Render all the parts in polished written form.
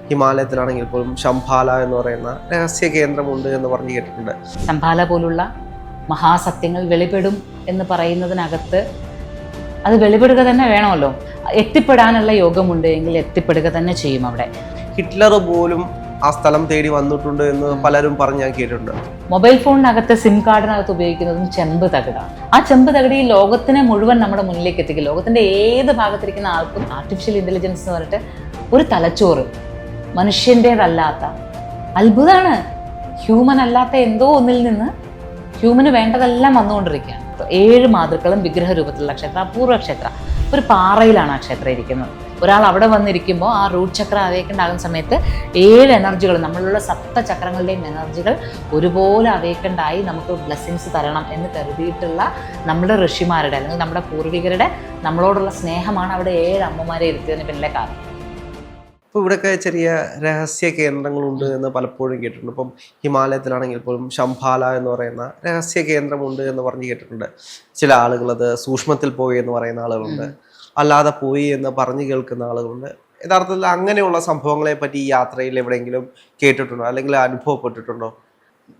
ഹിമാലയത്തിലാണെങ്കിൽ പോലും ശംഭാല എന്ന് പറയുന്ന രഹസ്യ കേന്ദ്രമുണ്ട് എന്ന് പറഞ്ഞു കേട്ടിട്ടുണ്ട്. ശംഭാല പോലുള്ള മഹാസത്യങ്ങൾ വെളിപ്പെടും എന്ന് പറയുന്നതിനകത്ത് അത് വെളിപ്പെടുക തന്നെ വേണമല്ലോ. എത്തിപ്പെടാനുള്ള യോഗമുണ്ട് എങ്കിൽ എത്തിപ്പെടുക തന്നെ ചെയ്യും. അവിടെ ഹിറ്റ്ലർ പോലും ആ സ്ഥലം തേടി വന്നിട്ടുണ്ട് എന്ന് പലരും പറഞ്ഞ് ഞാൻ കേട്ടിട്ടുണ്ട്. മൊബൈൽ ഫോണിനകത്ത് സിം കാർഡിനകത്ത് ഉപയോഗിക്കുന്നതും ചെമ്പ് തകിടാണ്. ആ ചെമ്പ് തകിട് ഈ ലോകത്തിനെ മുഴുവൻ നമ്മുടെ മുന്നിലേക്ക് എത്തിക്കും. ലോകത്തിന്റെ ഏത് ഭാഗത്തിരിക്കുന്ന ആൾക്കും ആർട്ടിഫിഷ്യൽ ഇന്റലിജൻസ് എന്ന് പറഞ്ഞിട്ട് ഒരു തലച്ചോറ്, മനുഷ്യൻ്റേതല്ലാത്ത അത്ഭുതമാണ്. ഹ്യൂമൻ അല്ലാത്ത എന്തോ ഒന്നിൽ നിന്ന് ഹ്യൂമന് വേണ്ടതെല്ലാം വന്നുകൊണ്ടിരിക്കുകയാണ്. 7 മാതൃക്കളും വിഗ്രഹരൂപത്തിലുള്ള ക്ഷേത്രം, അപൂർവ ക്ഷേത്രം. ഒരു പാറയിലാണ് ആ ക്ഷേത്രം ഇരിക്കുന്നത്. ഒരാൾ അവിടെ വന്നിരിക്കുമ്പോൾ ആ റൂട്ട് ചക്ര അവേക്കൻ്റ് ആകുന്ന സമയത്ത് 7 എനർജികൾ, നമ്മളുള്ള 7 ചക്രങ്ങളുടെയും എനർജികൾ ഒരുപോലെ അവേക്കൻ്റ് ആയി നമുക്ക് ബ്ലെസ്സിങ്സ് തരണം എന്ന് കരുതിയിട്ടുള്ള നമ്മുടെ ഋഷിമാരുടെ അല്ലെങ്കിൽ നമ്മുടെ പൂർവികരുടെ നമ്മളോടുള്ള സ്നേഹമാണ് അവിടെ 7 അമ്മമാരെ ഇരുത്തിയതിന് പിന്നിലെ കാരണം. ഇപ്പോൾ ഇവിടെയൊക്കെ ചെറിയ രഹസ്യ കേന്ദ്രങ്ങളുണ്ട് എന്ന് പലപ്പോഴും കേട്ടിട്ടുണ്ട്. ഇപ്പം ഹിമാലയത്തിലാണെങ്കിൽ പോലും ശംഭാല എന്ന് പറയുന്ന രഹസ്യ കേന്ദ്രമുണ്ട് എന്ന് പറഞ്ഞ് കേട്ടിട്ടുണ്ട്. ചില ആളുകൾ അത് സൂക്ഷ്മത്തിൽ പോയി എന്ന് പറയുന്ന ആളുകളുണ്ട്, അല്ലാതെ പോയി എന്ന് പറഞ്ഞു കേൾക്കുന്ന ആളുകളുണ്ട്. യഥാർത്ഥത്തിൽ അങ്ങനെയുള്ള സംഭവങ്ങളെ പറ്റി ഈ യാത്രയിൽ എവിടെയെങ്കിലും കേട്ടിട്ടുണ്ടോ അല്ലെങ്കിൽ അനുഭവപ്പെട്ടിട്ടുണ്ടോ?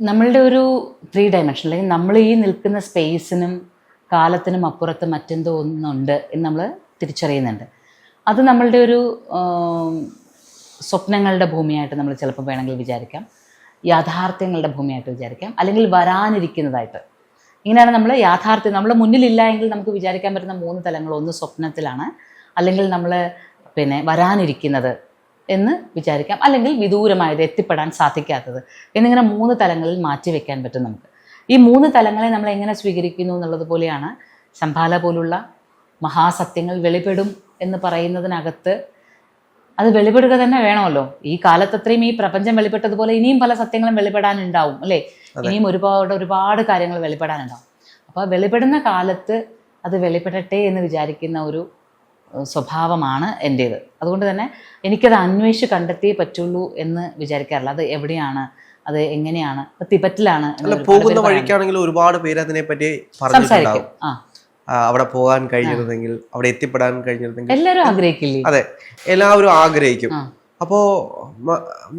നമ്മളുടെ ഒരു 3 ഡയമെൻഷൻ അല്ലെങ്കിൽ നമ്മൾ ഈ നിൽക്കുന്ന സ്പേസിനും കാലത്തിനും അപ്പുറത്ത് മറ്റെന്തോ ഒന്നുണ്ട് എന്ന് നമ്മൾ തിരിച്ചറിയുന്നുണ്ട്. അത് നമ്മളുടെ ഒരു സ്വപ്നങ്ങളുടെ ഭൂമിയായിട്ട് നമ്മൾ ചിലപ്പോൾ വേണമെങ്കിൽ വിചാരിക്കാം, യാഥാർത്ഥ്യങ്ങളുടെ ഭൂമിയായിട്ട് വിചാരിക്കാം, അല്ലെങ്കിൽ വരാനിരിക്കുന്നതായിട്ട്. ഇങ്ങനെയാണ് നമ്മൾ യാഥാർത്ഥ്യം നമ്മുടെ മുന്നിലില്ല എങ്കിൽ നമുക്ക് വിചാരിക്കാൻ പറ്റുന്ന 3 തലങ്ങൾ. ഒന്ന് സ്വപ്നത്തിലാണ്, അല്ലെങ്കിൽ നമ്മൾ വരാനിരിക്കുന്നത് എന്ന് വിചാരിക്കാം, അല്ലെങ്കിൽ വിദൂരമായത് എത്തിപ്പെടാൻ സാധിക്കാത്തത് എന്നിങ്ങനെ 3 തലങ്ങളിൽ മാറ്റി വെക്കാൻ പറ്റും നമുക്ക്. ഈ 3 തലങ്ങളെ നമ്മൾ എങ്ങനെ സ്വീകരിക്കുന്നു എന്നുള്ളത് പോലെയാണ് ശംഭാല പോലുള്ള മഹാസത്യങ്ങൾ വെളിപ്പെടും എന്ന് പറയുന്നതിനകത്ത് അത് വെളിപ്പെടുക തന്നെ വേണമല്ലോ. ഈ കാലത്തത്രയും ഈ പ്രപഞ്ചം വെളിപ്പെട്ടതുപോലെ ഇനിയും പല സത്യങ്ങളും വെളിപ്പെടാനുണ്ടാവും അല്ലേ? ഇനിയും ഒരുപാട് കാര്യങ്ങൾ വെളിപ്പെടാനുണ്ടാവും. അപ്പോൾ വെളിപ്പെടുന്ന കാലത്ത് അത് വെളിപ്പെടട്ടെ എന്ന് വിചാരിക്കുന്ന ഒരു സ്വഭാവമാണ് എൻ്റേത്. അതുകൊണ്ട് തന്നെ എനിക്കത് അന്വേഷിച്ച് കണ്ടെത്തിയേ പറ്റുള്ളൂ എന്ന് വിചാരിക്കാറില്ല. അത് എവിടെയാണ്, അത് എങ്ങനെയാണ്, തിബറ്റിലാണ് പോകുന്ന വഴിക്കാണെങ്കിൽ ഒരുപാട് പേര് അതിനെപ്പറ്റി സംസാരിക്കും. അവിടെ പോകാൻ കഴിഞ്ഞിരുന്നെങ്കിൽ, അവിടെ എത്തിപ്പെടാൻ കഴിഞ്ഞിരുന്നെങ്കിൽ എല്ലാവരും ആഗ്രഹിക്കില്ലേ? അതെ, എല്ലാവരും ആഗ്രഹിക്കും. അപ്പോ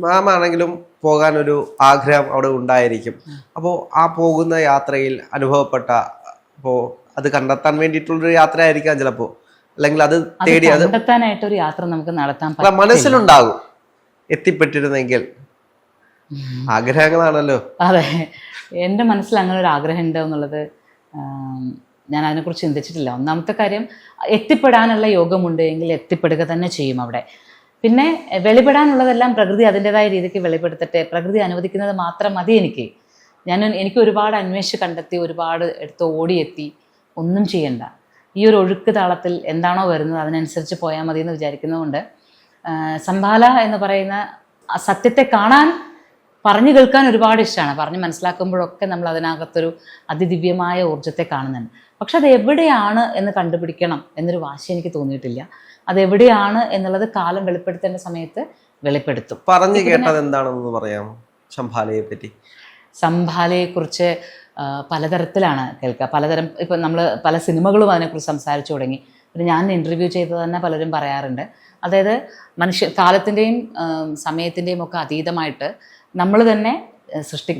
മാം ആണെങ്കിലും പോകാനൊരു ആഗ്രഹം അവിടെ ഉണ്ടായിരിക്കും. അപ്പോൾ ആ പോകുന്ന യാത്രയിൽ അനുഭവപ്പെട്ട, അപ്പോൾ അത് കണ്ടെത്താൻ വേണ്ടിയിട്ടുള്ളൊരു യാത്ര ആയിരിക്കാം ചിലപ്പോ, അല്ലെങ്കിൽ അത് തേടി അത് കണ്ടെത്താനായിട്ടൊരു യാത്ര നമുക്ക് നടത്താൻ മനസ്സിലുണ്ടാകും. എത്തിപ്പെട്ടിരുന്നെങ്കിൽ ആഗ്രഹങ്ങളാണല്ലോ. അതെ, എൻ്റെ മനസ്സിൽ അങ്ങനെ ഒരു ആഗ്രഹം ഉണ്ട് എന്നുള്ളത് ഞാൻ അതിനെക്കുറിച്ച് ചിന്തിച്ചിട്ടില്ല. ഒന്നാമത്തെ കാര്യം, എത്തിപ്പെടാനുള്ള യോഗമുണ്ട് എങ്കിൽ എത്തിപ്പെടുക തന്നെ ചെയ്യും അവിടെ. പിന്നെ വെളിപ്പെടാനുള്ളതെല്ലാം പ്രകൃതി അതിൻ്റെതായ രീതിക്ക് വെളിപ്പെടുത്തട്ടെ, പ്രകൃതി അനുവദിക്കുന്നത് മാത്രം മതി എനിക്ക്. എനിക്ക് ഒരുപാട് അന്വേഷിച്ച് കണ്ടെത്തി, ഒരുപാട് എടുത്ത് ഓടിയെത്തി ഒന്നും ചെയ്യണ്ട. ഈ ഒരു ഒഴുക്ക് താളത്തിൽ എന്താണോ വരുന്നത് അതിനനുസരിച്ച് പോയാൽ മതി എന്ന് വിചാരിക്കുന്നതുകൊണ്ട് ശംഭാല എന്ന് പറയുന്ന സത്യത്തെ കാണാൻ, പറഞ്ഞു കേൾക്കാൻ ഒരുപാട് ഇഷ്ടമാണ്. പറഞ്ഞ് മനസ്സിലാക്കുമ്പോഴൊക്കെ നമ്മൾ അതിനകത്തൊരു അതിദിവ്യമായ ഊർജ്ജത്തെ കാണുന്നുണ്ട്. പക്ഷെ അത് എവിടെയാണ് എന്ന് കണ്ടുപിടിക്കണം എന്നൊരു വാശി എനിക്ക് തോന്നിയിട്ടില്ല. അതെവിടെയാണ് എന്നുള്ളത് കാലം വെളിപ്പെടുത്തേണ്ട സമയത്ത് വെളിപ്പെടുത്തും. പറഞ്ഞു കേട്ടത് എന്താണെന്ന് പറയാമോ ശംഭാലയെ പറ്റി? ശംഭാലയെക്കുറിച്ച് പലതരത്തിലാണ് കേൾക്കുക. പലതരം, ഇപ്പം നമ്മൾ പല സിനിമകളും അതിനെക്കുറിച്ച് സംസാരിച്ചു തുടങ്ങി. പിന്നെ ഞാൻ ഇൻ്റർവ്യൂ ചെയ്തത് തന്നെ പലരും പറയാറുണ്ട്. അതായത് കാലത്തിൻ്റെയും സമയത്തിൻ്റെയും ഒക്കെ അതീതമായിട്ട് നമ്മൾ തന്നെ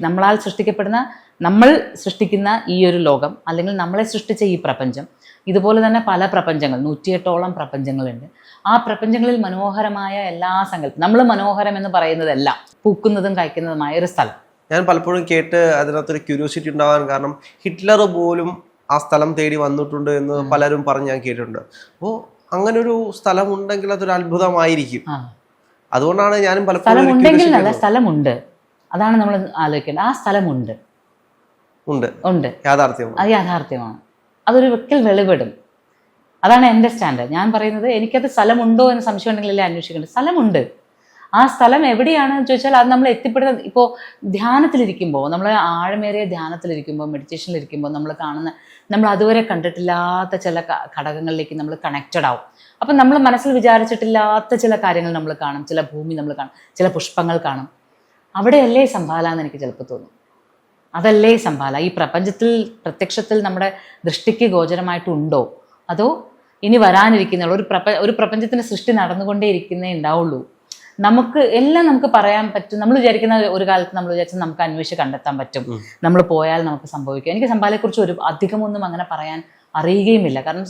നമ്മളാൽ സൃഷ്ടിക്കപ്പെടുന്ന, നമ്മൾ സൃഷ്ടിക്കുന്ന ഈ ഒരു ലോകം, അല്ലെങ്കിൽ നമ്മളെ സൃഷ്ടിച്ച ഈ പ്രപഞ്ചം, ഇതുപോലെ തന്നെ പല പ്രപഞ്ചങ്ങൾ, 108ഓളം പ്രപഞ്ചങ്ങളുണ്ട്. ആ പ്രപഞ്ചങ്ങളിൽ മനോഹരമായ എല്ലാ സങ്കല്പം, നമ്മൾ മനോഹരം എന്ന് പറയുന്നതെല്ലാം പൂക്കുന്നതും കായ്ക്കുന്നതുമായ ഒരു സ്ഥലം. ഞാൻ പലപ്പോഴും കേട്ട് അതിനകത്തൊരു ക്യൂരിയോസിറ്റി ഉണ്ടാവാൻ കാരണം, ഹിറ്റ്ലർ പോലും ആ സ്ഥലം തേടി വന്നിട്ടുണ്ട് എന്ന് പലരും പറഞ്ഞ് ഞാൻ കേട്ടിട്ടുണ്ട്. അപ്പോൾ അങ്ങനെ ഒരു സ്ഥലം ഉണ്ടെങ്കിൽ അതൊരു അത്ഭുതമായിരിക്കും. അതുകൊണ്ടാണ് ഞാനും പലപ്പോഴും സ്ഥലമുണ്ട്, അതാണ് നമ്മൾ ആലോചിക്കേണ്ടത്. ആ സ്ഥലമുണ്ട്, ഉണ്ട്, യാഥാർത്ഥ്യമാണ്. അത് യാഥാർത്ഥ്യമാണ്. അതൊരു വ്യക്തിൽ വെളിപ്പെടും. അതാണ് എൻ്റെ സ്റ്റാൻഡേർഡ്. ഞാൻ പറയുന്നത്, എനിക്കത് സ്ഥലമുണ്ടോ എന്ന് സംശയം ഉണ്ടെങ്കിലല്ലേ അന്വേഷിക്കേണ്ടത്. സ്ഥലമുണ്ട്. ആ സ്ഥലം എവിടെയാണെന്ന് ചോദിച്ചാൽ അത് നമ്മൾ എത്തിപ്പെടുന്ന, ഇപ്പോൾ ധ്യാനത്തിലിരിക്കുമ്പോൾ, നമ്മൾ ആഴമേറിയ ധ്യാനത്തിലിരിക്കുമ്പോൾ, മെഡിറ്റേഷനിലിരിക്കുമ്പോൾ നമ്മൾ കാണുന്ന, നമ്മൾ അതുവരെ കണ്ടിട്ടില്ലാത്ത ചില ഘടകങ്ങളിലേക്ക് നമ്മൾ കണക്റ്റഡ് ആവും. അപ്പം നമ്മൾ മനസ്സിൽ വിചാരിച്ചിട്ടില്ലാത്ത ചില കാര്യങ്ങൾ നമ്മൾ കാണും, ചില ഭൂമി നമ്മൾ കാണും, ചില പുഷ്പങ്ങൾ കാണും. അവിടെയല്ലേ ശംഭാല എന്ന് എനിക്ക് ചിലപ്പോൾ തോന്നും. അതല്ലേ ശംഭാല. ഈ പ്രപഞ്ചത്തിൽ പ്രത്യക്ഷത്തിൽ നമ്മുടെ ദൃഷ്ടിക്ക് ഗോചരമായിട്ടുണ്ടോ, അതോ ഇനി വരാനിരിക്കുന്ന ഒരു പ്രപഞ്ചത്തിൻ്റെ സൃഷ്ടി നടന്നുകൊണ്ടേ ഇരിക്കുന്നേ ഉണ്ടാവുള്ളൂ. നമുക്ക് എല്ലാം നമുക്ക് പറയാൻ പറ്റും. നമ്മൾ വിചാരിക്കുന്ന ഒരു കാലത്ത് നമ്മൾ വിചാരിച്ചാൽ നമുക്ക് അന്വേഷിച്ച് കണ്ടെത്താൻ പറ്റും, നമ്മൾ പോയാൽ നമുക്ക് സംഭവിക്കും. എനിക്ക് ശംഭാലയെക്കുറിച്ച് ഒരു അധികമൊന്നും അങ്ങനെ പറയാൻ അറിയുകയുമില്ല. കാരണം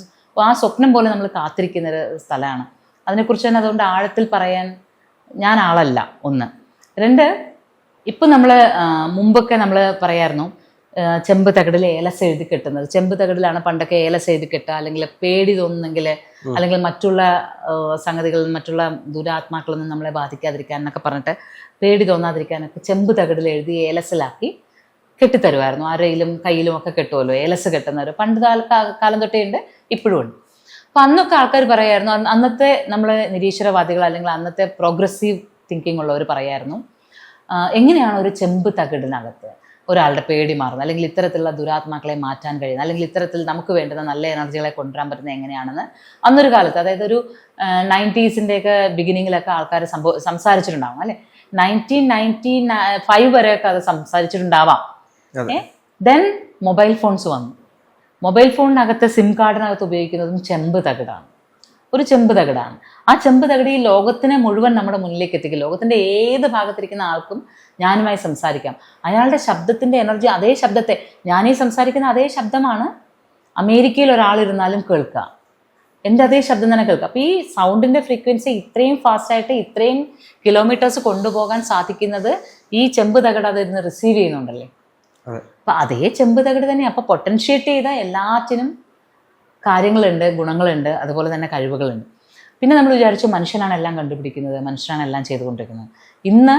ആ സ്വപ്നം പോലെ നമ്മൾ കാത്തിരിക്കുന്ന ഒരു സ്ഥലമാണ്. അതിനെക്കുറിച്ച് തന്നെ അതുകൊണ്ട് ആഴത്തിൽ പറയാൻ ഞാൻ ആളല്ല. ഒന്ന്. രണ്ട്, ഇപ്പം നമ്മൾ മുമ്പൊക്കെ നമ്മൾ പറയായിരുന്നു ചെമ്പ് തകിടിൽ ഏലസ് എഴുതി കെട്ടുന്നത്. ചെമ്പ് തകിടിലാണ് പണ്ടൊക്കെ ഏലസ് എഴുതി കെട്ടുക, അല്ലെങ്കിൽ പേടി തോന്നുന്നെങ്കിൽ, അല്ലെങ്കിൽ മറ്റുള്ള സംഗതികളിൽ മറ്റുള്ള ദുരാത്മാക്കളൊന്നും നമ്മളെ ബാധിക്കാതിരിക്കാൻ എന്നൊക്കെ പറഞ്ഞിട്ട് പേടി തോന്നാതിരിക്കാനൊക്കെ ചെമ്പ് തകിടിൽ എഴുതി ഏലസിലാക്കി കെട്ടിത്തരുമായിരുന്നു. ആരെങ്കിലും കയ്യിലും ഒക്കെ കെട്ടുമല്ലോ ഏലസ് കെട്ടുന്നവർ. പണ്ട് കാലം തൊട്ടേ ഉണ്ട്, ഇപ്പോഴും ഉണ്ട്. അപ്പം അന്നൊക്കെ ആൾക്കാർ പറയായിരുന്നു, അന്നത്തെ നമ്മൾ നിരീശ്വരവാദികൾ അല്ലെങ്കിൽ അന്നത്തെ പ്രോഗ്രസീവ് തിങ്കിങ് ഉള്ളവർ പറയായിരുന്നു, എങ്ങനെയാണ് ഒരു ചെമ്പ് തകിടിനകത്ത് ഒരാളുടെ പേടി മാറുന്നത്, അല്ലെങ്കിൽ ഇത്തരത്തിലുള്ള ദുരാത്മാക്കളെ മാറ്റാൻ കഴിയുന്നത്, അല്ലെങ്കിൽ ഇത്തരത്തിൽ നമുക്ക് വേണ്ടുന്ന നല്ല എനർജികളെ കൊണ്ടുവരാൻ പറ്റുന്നത് എങ്ങനെയാണെന്ന് അന്നൊരു കാലത്ത്, അതായത് ഒരു 90s ബിഗിനിങ്ങിലൊക്കെ ആൾക്കാർ സംസാരിച്ചിട്ടുണ്ടാവും അല്ലെ. 1995 വരെയൊക്കെ അത് സംസാരിച്ചിട്ടുണ്ടാവാം. ദെൻ മൊബൈൽ ഫോൺസ് വന്നു. മൊബൈൽ ഫോണിനകത്ത് സിം കാർഡിനകത്ത് ഉപയോഗിക്കുന്നതും ചെമ്പ് തകിടാണ്. ഒരു ചെമ്പ് തകിടാണ്. ആ ചെമ്പ് തകിട് ഈ ലോകത്തിനെ മുഴുവൻ നമ്മുടെ മുന്നിലേക്ക് എത്തിക്കും. ലോകത്തിന്റെ ഏത് ഭാഗത്തിരിക്കുന്ന ആൾക്കും ഞാനുമായി സംസാരിക്കാം. അയാളുടെ ശബ്ദത്തിന്റെ എനർജി, അതേ ശബ്ദത്തെ, ഞാനീ സംസാരിക്കുന്ന അതേ ശബ്ദമാണ് അമേരിക്കയിൽ ഒരാളിരുന്നാലും കേൾക്കുക. എൻ്റെ അതേ ശബ്ദം തന്നെ കേൾക്കുക. അപ്പം ഈ സൗണ്ടിന്റെ ഫ്രീക്വൻസി ഇത്രയും ഫാസ്റ്റായിട്ട് ഇത്രയും കിലോമീറ്റേഴ്സ് കൊണ്ടുപോകാൻ സാധിക്കുന്നത് ഈ ചെമ്പ് തകിട് അതിരുന്ന് റിസീവ് ചെയ്യുന്നുണ്ടല്ലേ. അപ്പൊ അതേ ചെമ്പ് തകിട് തന്നെ. അപ്പൊ പൊട്ടൻഷ്യേറ്റ് ചെയ്ത എല്ലാറ്റിനും കാര്യങ്ങളുണ്ട്, ഗുണങ്ങളുണ്ട്, അതുപോലെ തന്നെ കഴിവുകളുണ്ട്. പിന്നെ നമ്മൾ വിചാരിച്ചു മനുഷ്യനാണ് എല്ലാം കണ്ടുപിടിക്കുന്നത്, മനുഷ്യനാണ് എല്ലാം ചെയ്തുകൊണ്ടിരിക്കുന്നത്. ഇന്ന്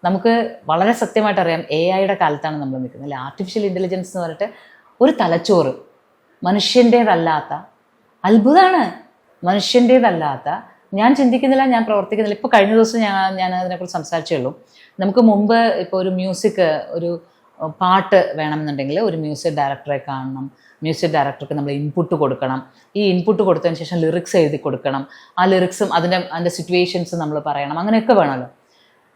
നമുക്ക് വളരെ സത്യമായിട്ട് അറിയാം, AI കാലത്താണ് നമ്മൾ നിൽക്കുന്നത് അല്ലെ. ആർട്ടിഫിഷ്യൽ ഇൻ്റലിജൻസ് എന്ന് പറഞ്ഞിട്ട് ഒരു തലച്ചോറ്, മനുഷ്യൻ്റേതല്ലാത്ത, അത്ഭുതമാണ്, മനുഷ്യൻ്റേതല്ലാത്ത, ഞാൻ ചിന്തിക്കുന്നില്ല, ഞാൻ പ്രവർത്തിക്കുന്നില്ല. ഇപ്പോൾ കഴിഞ്ഞ ദിവസം ഞാൻ അതിനെക്കുറിച്ച് സംസാരിച്ചേ ഉള്ളൂ. നമുക്ക് മുമ്പ് ഇപ്പോൾ ഒരു മ്യൂസിക്, ഒരു പാട്ട് വേണമെന്നുണ്ടെങ്കിൽ ഒരു മ്യൂസിക് ഡയറക്ടറെ കാണണം. മ്യൂസിക് ഡയറക്ടർക്ക് നമ്മൾ ഇൻപുട്ട് കൊടുക്കണം. ഈ ഇൻപുട്ട് കൊടുത്തതിന് ശേഷം ലിറിക്സ് എഴുതി കൊടുക്കണം. ആ ലിറിക്സും അതിൻ്റെ സിറ്റുവേഷൻസ് നമ്മൾ പറയണം. അങ്ങനെയൊക്കെ വേണമല്ലോ.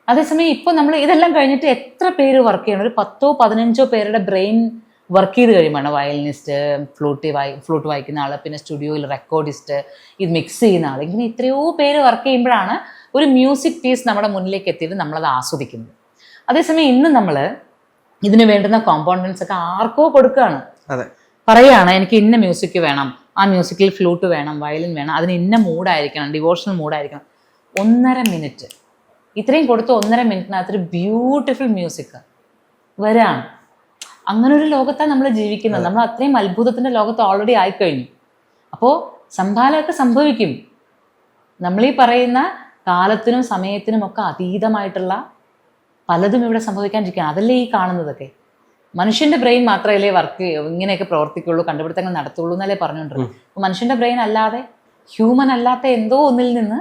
അതേസമയം ഇപ്പോൾ നമ്മൾ ഇതെല്ലാം കഴിഞ്ഞിട്ട് എത്ര പേര് വർക്ക് ചെയ്യണം? ഒരു 10-15 പേരുടെ ബ്രെയിൻ വർക്ക് ചെയ്ത് കഴിയുമ്പോൾ, വയലിനിസ്റ്റ്, ഫ്ലൂട്ട് വായിക്കുന്ന ആൾ, പിന്നെ സ്റ്റുഡിയോയിൽ റെക്കോർഡിസ്റ്റ്, ഇത് മിക്സ് ചെയ്യുന്ന ആൾ, ഇങ്ങനെ എത്രയോ പേര് വർക്ക് ചെയ്യുമ്പോഴാണ് ഒരു മ്യൂസിക് പീസ് നമ്മുടെ മുന്നിലേക്ക് എത്തിയിട്ട് നമ്മളത് ആസ്വദിക്കുന്നത്. അതേസമയം ഇന്ന് നമ്മൾ ഇതിന് വേണ്ടുന്ന കോമ്പോണൻസ് ഒക്കെ ആർക്കോ കൊടുക്കുകയാണ്. പറയുകയാണ് എനിക്ക് ഇന്ന മ്യൂസിക് വേണം, ആ മ്യൂസിക്കിൽ ഫ്ലൂട്ട് വേണം, വയലിൻ വേണം, അതിന് ഇന്ന മൂഡായിരിക്കണം, ഡിവോഷണൽ മൂഡായിരിക്കണം. 1.5 മിനിറ്റ് ഇത്രയും കൊടുത്ത് 1.5 മിനിറ്റിനകത്തൊരു ബ്യൂട്ടിഫുൾ മ്യൂസിക് വരാണ്. അങ്ങനെ ഒരു ലോകത്താണ് നമ്മൾ ജീവിക്കുന്നത്. നമ്മൾ അത്രയും അത്ഭുതത്തിന്റെ ലോകത്ത് ഓൾറെഡി ആയിക്കഴിഞ്ഞു. അപ്പോൾ സംഭാലമൊക്കെ സംഭവിക്കും. നമ്മളീ പറയുന്ന കാലത്തിനും സമയത്തിനും ഒക്കെ അതീതമായിട്ടുള്ള പലതും ഇവിടെ സംഭവിക്കാണ്ടിരിക്കുകയാണ്. അതല്ലേ ഈ കാണുന്നതൊക്കെ. മനുഷ്യന്റെ ബ്രെയിൻ മാത്രമല്ലേ ഇങ്ങനെയൊക്കെ പ്രവർത്തിക്കുള്ളൂ, കണ്ടുപിടുത്തങ്ങൾ നടത്തുള്ളൂ എന്നല്ലേ പറഞ്ഞുകൊണ്ടിരുന്നത്. അപ്പോൾ മനുഷ്യന്റെ ബ്രെയിൻ അല്ലാതെ, ഹ്യൂമൻ അല്ലാത്ത എന്തോ ഒന്നിൽ നിന്ന്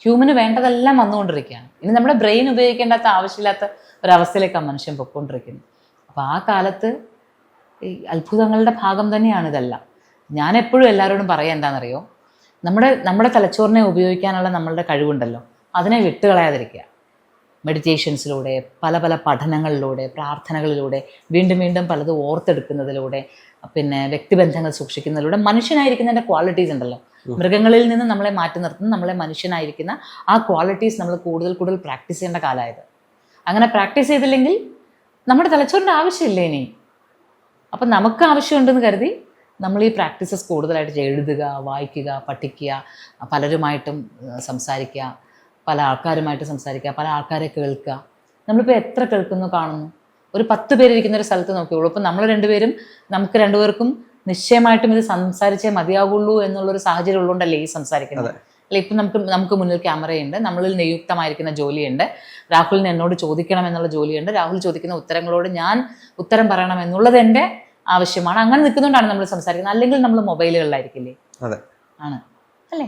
ഹ്യൂമന് വേണ്ടതെല്ലാം വന്നുകൊണ്ടിരിക്കുകയാണ്. ഇനി നമ്മുടെ ബ്രെയിൻ ഉപയോഗിക്കേണ്ടാത്ത, ആവശ്യമില്ലാത്ത ഒരവസ്ഥയിലേക്കാണ് മനുഷ്യൻ പൊയ്ക്കൊണ്ടിരിക്കുന്നത്. അപ്പോൾ ആ കാലത്ത് ഈ അത്ഭുതങ്ങളുടെ ഭാഗം തന്നെയാണ് ഇതെല്ലാം. ഞാൻ എപ്പോഴും എല്ലാവരോടും പറയാൻ എന്താണെന്നറിയോ, നമ്മുടെ തലച്ചോറിനെ ഉപയോഗിക്കാനുള്ള നമ്മളുടെ കഴിവുണ്ടല്ലോ, അതിനെ വിട്ടുകളയാതിരിക്കുക. മെഡിറ്റേഷൻസിലൂടെ, പല പല പഠനങ്ങളിലൂടെ, പ്രാർത്ഥനകളിലൂടെ, വീണ്ടും വീണ്ടും പലതും ഓർത്തെടുക്കുന്നതിലൂടെ, പിന്നെ വ്യക്തിബന്ധങ്ങൾ സൂക്ഷിക്കുന്നതിലൂടെ മനുഷ്യനായിരിക്കുന്നതിൻ്റെ ക്വാളിറ്റീസ് ഉണ്ടല്ലോ, മൃഗങ്ങളിൽ നിന്ന് നമ്മളെ മാറ്റി നിർത്തുന്ന നമ്മളെ മനുഷ്യനായിരിക്കുന്ന ആ ക്വാളിറ്റീസ് നമ്മൾ കൂടുതൽ കൂടുതൽ പ്രാക്ടീസ് ചെയ്യേണ്ട കാലമായത്. അങ്ങനെ പ്രാക്ടീസ് ചെയ്തില്ലെങ്കിൽ നമ്മുടെ തലച്ചോറിൻ്റെ ആവശ്യമില്ല ഇനി. അപ്പം നമുക്ക് ആവശ്യമുണ്ടെന്ന് കരുതി നമ്മൾ ഈ പ്രാക്ടീസസ് കൂടുതലായിട്ട് എഴുതുക, വായിക്കുക, പഠിക്കുക, പലരുമായിട്ടും സംസാരിക്കുക, പല ആൾക്കാരുമായിട്ട് സംസാരിക്കുക, പല ആൾക്കാരെ കേൾക്കുക. നമ്മളിപ്പോൾ എത്ര കേൾക്കുന്നു, കാണുന്നു. ഒരു 10 പേരിരിക്കുന്ന ഒരു സ്ഥലത്ത് നോക്കിയുള്ളൂ. ഇപ്പം നമ്മൾ രണ്ടുപേരും, നമുക്ക് രണ്ടുപേർക്കും നിശ്ചയമായിട്ടും ഇത് സംസാരിച്ചേ മതിയാവുള്ളൂ എന്നുള്ളൊരു സാഹചര്യം ഉള്ളതുകൊണ്ടല്ലേ ഈ സംസാരിക്കുന്നത്. അല്ലെ, ഇപ്പം നമുക്ക് മുന്നിൽ ക്യാമറയുണ്ട്, നമ്മളിൽ നിയുക്തമായിരിക്കുന്ന ജോലിയുണ്ട്, രാഹുലിന് എന്നോട് ചോദിക്കണം എന്നുള്ള ജോലിയുണ്ട്, രാഹുൽ ചോദിക്കുന്ന ഉത്തരങ്ങളോട് ഞാൻ ഉത്തരം പറയണം എന്നുള്ളത് എൻ്റെ ആവശ്യമാണ്. അങ്ങനെ നിൽക്കുന്നുകൊണ്ടാണ് നമ്മൾ സംസാരിക്കുന്നത്. അല്ലെങ്കിൽ നമ്മൾ മൊബൈലുകളിലായിരിക്കില്ലേ? ആണ് അല്ലേ?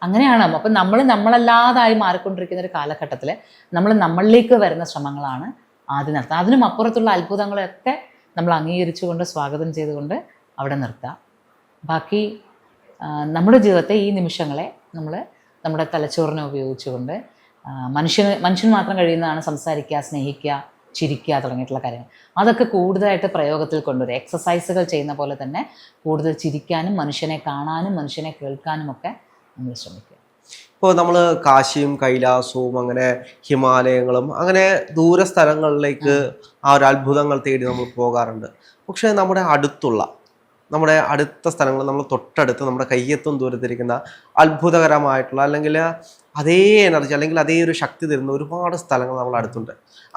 അങ്ങനെയാണ്. അപ്പം നമ്മളല്ലാതായി മാറിക്കൊണ്ടിരിക്കുന്ന ഒരു കാലഘട്ടത്തിൽ നമ്മൾ നമ്മളിലേക്ക് വരുന്ന ശ്രമങ്ങളാണ് ആദ്യം നടത്തുക. അതിനും അപ്പുറത്തുള്ള അത്ഭുതങ്ങളൊക്കെ നമ്മൾ അംഗീകരിച്ചുകൊണ്ട്, സ്വാഗതം ചെയ്തുകൊണ്ട് അവിടെ നിർത്തുക. ബാക്കി നമ്മുടെ ജീവിതത്തെ, ഈ നിമിഷങ്ങളെ നമ്മൾ നമ്മുടെ തലച്ചോറിനെ ഉപയോഗിച്ചുകൊണ്ട്, മനുഷ്യൻ മാത്രം കഴിയുന്നതാണ് സംസാരിക്കുക, സ്നേഹിക്കുക, ചിരിക്കുക തുടങ്ങിയിട്ടുള്ള കാര്യങ്ങൾ. അതൊക്കെ കൂടുതലായിട്ട് പ്രയോഗത്തിൽ കൊണ്ടുവരിക. എക്സസൈസുകൾ ചെയ്യുന്ന പോലെ തന്നെ കൂടുതൽ ചിരിക്കാനും, മനുഷ്യനെ കാണാനും, മനുഷ്യനെ കേൾക്കാനും ഒക്കെ നമ്മൾ ശ്രമിക്കുക. ഇപ്പോൾ നമ്മൾ കാശിയും കൈലാസവും അങ്ങനെ ഹിമാലയങ്ങളും അങ്ങനെ ദൂര സ്ഥലങ്ങളിലേക്ക് ആ ഒരു അത്ഭുതങ്ങൾ തേടി നമ്മൾ പോകാറുണ്ട്. പക്ഷേ നമ്മുടെ അടുത്ത സ്ഥലങ്ങൾ, നമ്മൾ തൊട്ടടുത്ത് നമ്മുടെ കയ്യെത്തും ദൂരത്തിരിക്കുന്ന അത്ഭുതകരമായിട്ടുള്ള അല്ലെങ്കിൽ അതേ എനർജി അല്ലെങ്കിൽ അതേ ഒരു ശക്തി തരുന്ന ഒരുപാട് സ്ഥലങ്ങൾ നമ്മുടെ അടുത്തുണ്ട്.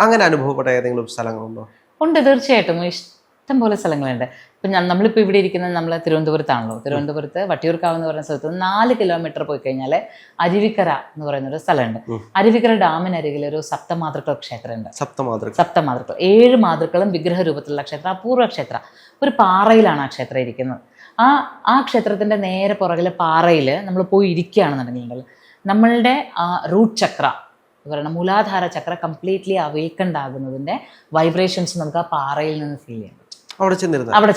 അങ്ങനെ അനുഭവപ്പെട്ട ഏതെങ്കിലും സ്ഥലങ്ങളുണ്ടോ? ഉണ്ട്, തീർച്ചയായിട്ടും ഇഷ്ടം പോലെ സ്ഥലങ്ങളുണ്ട്. ഇപ്പം നമ്മളിപ്പോൾ ഇവിടെ ഇരിക്കുന്നത് നമ്മൾ തിരുവനന്തപുരത്താണല്ലോ. തിരുവനന്തപുരത്ത് വട്ടിയൂർക്കാവ് എന്ന് പറയുന്ന സ്ഥലത്ത് 4 കിലോമീറ്റർ പോയി കഴിഞ്ഞാൽ അരുവിക്കര എന്ന് പറയുന്ന ഒരു സ്ഥലമുണ്ട്. അരുവിക്കര ഡാമിനരികിൽ ഒരു സപ്തമാതൃക്കൾ ക്ഷേത്രമുണ്ട്. സപ്തമാതൃക്കൾ 7 മാതൃക്കളും വിഗ്രഹ രൂപത്തിലുള്ള ക്ഷേത്രം, അപൂർവ ക്ഷേത്ര. ഒരു പാറയിലാണ് ആ ക്ഷേത്രം ഇരിക്കുന്നത്. ആ ക്ഷേത്രത്തിന്റെ നേരെ പുറകിലെ പാറയിൽ നമ്മൾ പോയി ഇരിക്കുകയാണെന്നുണ്ടെങ്കിൽ നമ്മളുടെ റൂട്ട് ചക്ര എന്ന് പറയുന്ന മൂലാധാര ചക്ര കംപ്ലീറ്റ്ലി അവേക്കൻഡ് ആകുന്നതിന്റെ വൈബ്രേഷൻസ് നമുക്ക് ആ പാറയിൽ നിന്ന് ഫീൽ ചെയ്യാൻ പറ്റും അവിടെ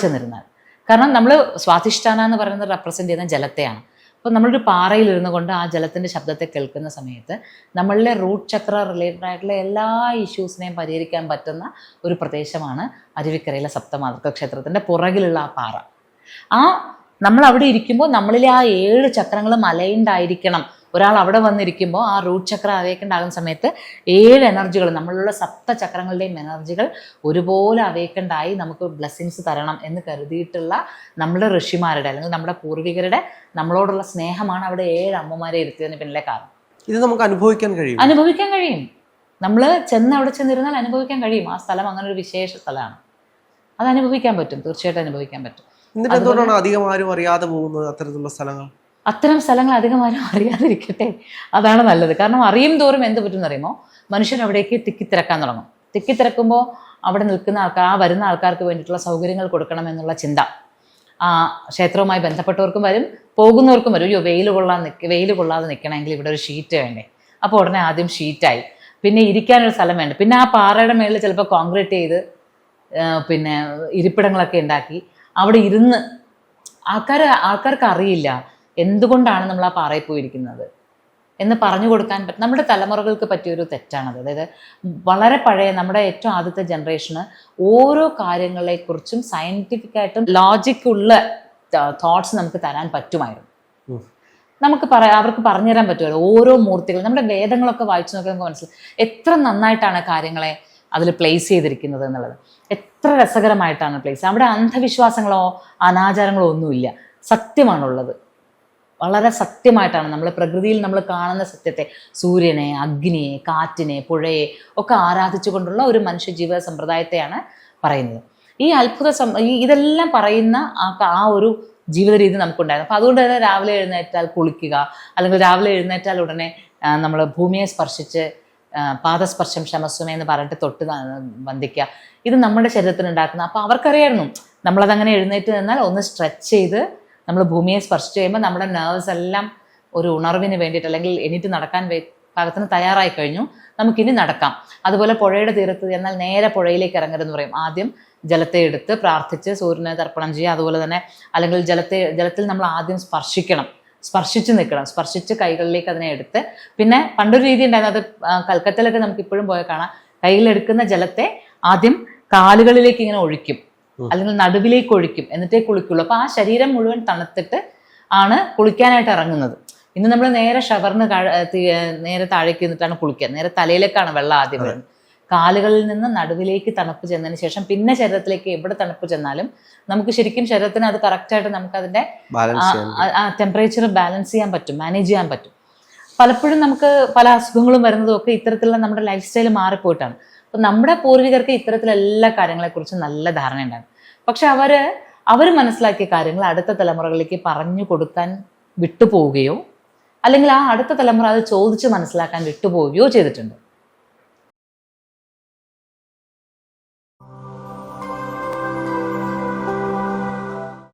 ചെന്നിരുന്നാൽ. കാരണം നമ്മൾ സ്വാധിഷ്ഠാന എന്ന് പറയുന്നത് റെപ്രസെന്റ് ചെയ്യുന്ന ജലത്തെയാണ്. അപ്പോൾ നമ്മളൊരു പാറയിൽ ഇരുന്നു കൊണ്ട് ആ ജലത്തിന്റെ ശബ്ദത്തെ കേൾക്കുന്ന സമയത്ത് നമ്മളുടെ റൂട്ട് ചക്ര റിലേറ്റഡ് ആയിട്ടുള്ള എല്ലാ ഇഷ്യൂസിനെയും പരിഹരിക്കാൻ പറ്റുന്ന ഒരു പ്രദേശമാണ് അരുവിക്കരയിലെ സപ്തമാതൃക്ക ക്ഷേത്രത്തിന്റെ പുറകിലുള്ള ആ പാറ. നമ്മൾ അവിടെ ഇരിക്കുമ്പോൾ നമ്മളിലെ ആ 7 ചക്രങ്ങളും അലൈൻഡ് ആയിരിക്കണം. ഒരാൾ അവിടെ വന്നിരിക്കുമ്പോൾ ആ റൂട്ട് ചക്ര അവേക്കൻഡ് ആകുന്ന സമയത്ത് 7 എനർജികൾ, നമ്മളുള്ള 7 ചക്രങ്ങളുടെയും എനർജികൾ ഒരുപോലെ അവേക്കൻഡ് ആയി നമുക്ക് ബ്ലെസ്സിങ്സ് തരണം എന്ന് കരുതിയിട്ടുള്ള നമ്മുടെ ഋഷിമാരുടെ അല്ലെങ്കിൽ നമ്മുടെ പൂർവികരുടെ നമ്മളോടുള്ള സ്നേഹമാണ് അവിടെ 7 അമ്മമാരെ ഇരുത്തിയതിന് പിന്നിലെ കാരണം. ഇത് നമുക്ക് അനുഭവിക്കാൻ കഴിയും. നമ്മൾ അവിടെ ചെന്നിരുന്നാൽ അനുഭവിക്കാൻ കഴിയും. ആ സ്ഥലം അങ്ങനെ ഒരു വിശേഷ സ്ഥലമാണ്. അത് അനുഭവിക്കാൻ പറ്റും, തീർച്ചയായിട്ടും അനുഭവിക്കാൻ പറ്റും. എന്നിട്ട് എന്തുകൊണ്ടാണ് അധികം ആരും അറിയാതെ പോകുന്നത് അത്തരത്തിലുള്ള സ്ഥലങ്ങൾ? അത്തരം സ്ഥലങ്ങൾ അധികം ആരും അറിയാതിരിക്കട്ടെ, അതാണ് നല്ലത്. കാരണം അറിയും തോറും എന്ത് പറ്റുമെന്ന് അറിയുമോ, മനുഷ്യൻ അവിടേക്ക് തിക്കിത്തിരക്കാൻ തുടങ്ങും. തിക്കിത്തിരക്കുമ്പോൾ അവിടെ നിൽക്കുന്ന ആൾക്കാർ, ആ വരുന്ന ആൾക്കാർക്ക് വേണ്ടിയിട്ടുള്ള സൗകര്യങ്ങൾ കൊടുക്കണം എന്നുള്ള ചിന്ത ആ ക്ഷേത്രവുമായി ബന്ധപ്പെട്ടവർക്കും വരും, പോകുന്നവർക്കും വരും. അയ്യോ വെയിൽ കൊള്ളാതെ നിൽക്കണമെങ്കിൽ ഇവിടെ ഒരു ഷീറ്റ് വേണ്ടേ, അപ്പോൾ ഉടനെ ആദ്യം ഷീറ്റായി. പിന്നെ ഇരിക്കാനൊരു സ്ഥലം വേണ്ട. പിന്നെ ആ പാറയുടെ മേളിൽ ചിലപ്പോൾ കോൺക്രീറ്റ് ചെയ്ത് പിന്നെ ഇരിപ്പിടങ്ങളൊക്കെ ഉണ്ടാക്കി അവിടെ ഇരുന്ന് ആൾക്കാർക്ക് അറിയില്ല എന്തുകൊണ്ടാണ് നമ്മൾ ആ പാറയിൽ പോയിരിക്കുന്നത് എന്ന് പറഞ്ഞു കൊടുക്കാൻ പറ്റും. നമ്മുടെ തലമുറകൾക്ക് പറ്റിയൊരു തെറ്റാണത്. അതായത് വളരെ പഴയ നമ്മുടെ ഏറ്റവും ആദ്യത്തെ ജനറേഷന് ഓരോ കാര്യങ്ങളെക്കുറിച്ചും സയൻറ്റിഫിക്കായിട്ടും ലോജിക്കുള്ള തോട്ട്സ് നമുക്ക് തരാൻ പറ്റുമായിരുന്നു. അവർക്ക് പറഞ്ഞുതരാൻ പറ്റുമായിരുന്നു ഓരോ മൂർത്തികൾ. നമ്മുടെ വേദങ്ങളൊക്കെ വായിച്ചു നോക്കി നമുക്ക് മനസ്സിലാവും എത്ര നന്നായിട്ടാണ് കാര്യങ്ങളെ അതിൽ പ്ലേസ് ചെയ്തിരിക്കുന്നത് എന്നുള്ളത്. എത്ര രസകരമായിട്ടാണ് പ്ലേസ്. അവിടെ അന്ധവിശ്വാസങ്ങളോ അനാചാരങ്ങളോ ഒന്നുമില്ല, സത്യമാണുള്ളത്. വളരെ സത്യമായിട്ടാണ് നമ്മൾ പ്രകൃതിയിൽ നമ്മൾ കാണുന്ന സത്യത്തെ, സൂര്യനെ, അഗ്നിയെ, കാറ്റിനെ, പുഴയെ ഒക്കെ ആരാധിച്ചുകൊണ്ടുള്ള ഒരു മനുഷ്യജീവിത സമ്പ്രദായത്തെയാണ് പറയുന്നത്. ഈ ഇതെല്ലാം പറയുന്ന ആ ഒരു ജീവിത രീതി നമുക്കുണ്ടായിരുന്നു. അപ്പം അതുകൊണ്ട് തന്നെ രാവിലെ എഴുന്നേറ്റാൽ കുളിക്കുക, അല്ലെങ്കിൽ രാവിലെ എഴുന്നേറ്റാൽ ഉടനെ നമ്മൾ ഭൂമിയെ സ്പർശിച്ച് പാദസ്പർശം ശമസ്വമേ എന്ന് പറഞ്ഞിട്ട് തൊട്ട് വന്ദിക്കുക. ഇത് നമ്മുടെ ശരീരത്തിന് ഉണ്ടാക്കുന്ന. അപ്പോൾ അവർക്കറിയായിരുന്നു നമ്മളതങ്ങനെ എഴുന്നേറ്റ് നിന്നാൽ ഒന്ന് സ്ട്രെച്ച് ചെയ്ത് നമ്മൾ ഭൂമിയെ സ്പർശിച്ച് കഴിയുമ്പോൾ നമ്മുടെ നെർവ്സ് എല്ലാം ഒരു ഉണർവിന് വേണ്ടിയിട്ട് അല്ലെങ്കിൽ എണീറ്റ് നടക്കാൻ പാകത്തിന് തയ്യാറായി കഴിഞ്ഞു, നമുക്കിനി നടക്കാം. അതുപോലെ പുഴയുടെ തീരത്ത് ചെന്നാൽ നേരെ പുഴയിലേക്ക് ഇറങ്ങരുതെന്ന് പറയും. ആദ്യം ജലത്തെ എടുത്ത് പ്രാർത്ഥിച്ച് സൂര്യനെ തർപ്പണം ചെയ്യുക. അതുപോലെ തന്നെ അല്ലെങ്കിൽ ജലത്തിൽ നമ്മൾ ആദ്യം സ്പർശിച്ച് നിൽക്കണം. സ്പർശിച്ച് കൈകളിലേക്ക് അതിനെ എടുത്ത്, പിന്നെ പണ്ടൊരു രീതി ഉണ്ടായിരുന്നു, അത് കൽക്കത്തയിലൊക്കെ നമുക്ക് ഇപ്പോഴും പോയാൽ കാണാം, കയ്യിലെടുക്കുന്ന ജലത്തെ ആദ്യം കാലുകളിലേക്ക് ഇങ്ങനെ ഒഴിക്കും, അല്ലെങ്കിൽ നടുവിലേക്ക് ഒഴിക്കും, എന്നിട്ടേ കുളിക്കുള്ളൂ. അപ്പോൾ ആ ശരീരം മുഴുവൻ തണുത്തിട്ട് ആണ് കുളിക്കാനായിട്ട് ഇറങ്ങുന്നത്. ഇന്ന് നമ്മൾ നേരെ ഷവറിന് നേരെ താഴേക്ക് നിന്നിട്ടാണ് കുളിക്കുക. നേരെ തലയിലേക്കാണ് വെള്ളം ആദ്യം വരുന്നത്. കാലുകളിൽ നിന്ന് നടുവിലേക്ക് തണുപ്പ് ചെന്നതിന് ശേഷം പിന്നെ ശരീരത്തിലേക്ക് എവിടെ തണുപ്പ് ചെന്നാലും നമുക്ക് ശരിക്കും ശരീരത്തിന് അത് കറക്റ്റായിട്ട് നമുക്ക് അതിൻ്റെ ടെമ്പറേച്ചർ ബാലൻസ് ചെയ്യാൻ പറ്റും, മാനേജ് ചെയ്യാൻ പറ്റും. പലപ്പോഴും നമുക്ക് പല അസുഖങ്ങളും വരുന്നതും ഒക്കെ ഇത്തരത്തിലുള്ള നമ്മുടെ ലൈഫ് സ്റ്റൈൽ മാറിപ്പോയിട്ടാണ്. അപ്പം നമ്മുടെ പൂർവികർക്ക് ഇത്തരത്തിലെല്ലാ കാര്യങ്ങളെക്കുറിച്ചും നല്ല ധാരണ ഉണ്ടാകും. പക്ഷെ അവർ മനസ്സിലാക്കിയ കാര്യങ്ങൾ അടുത്ത തലമുറകളിലേക്ക് പറഞ്ഞു കൊടുക്കാൻ വിട്ടുപോവുകയോ അല്ലെങ്കിൽ ആ അടുത്ത തലമുറ അത് ചോദിച്ച് മനസ്സിലാക്കാൻ വിട്ടുപോവുകയോ ചെയ്തിട്ടുണ്ട്.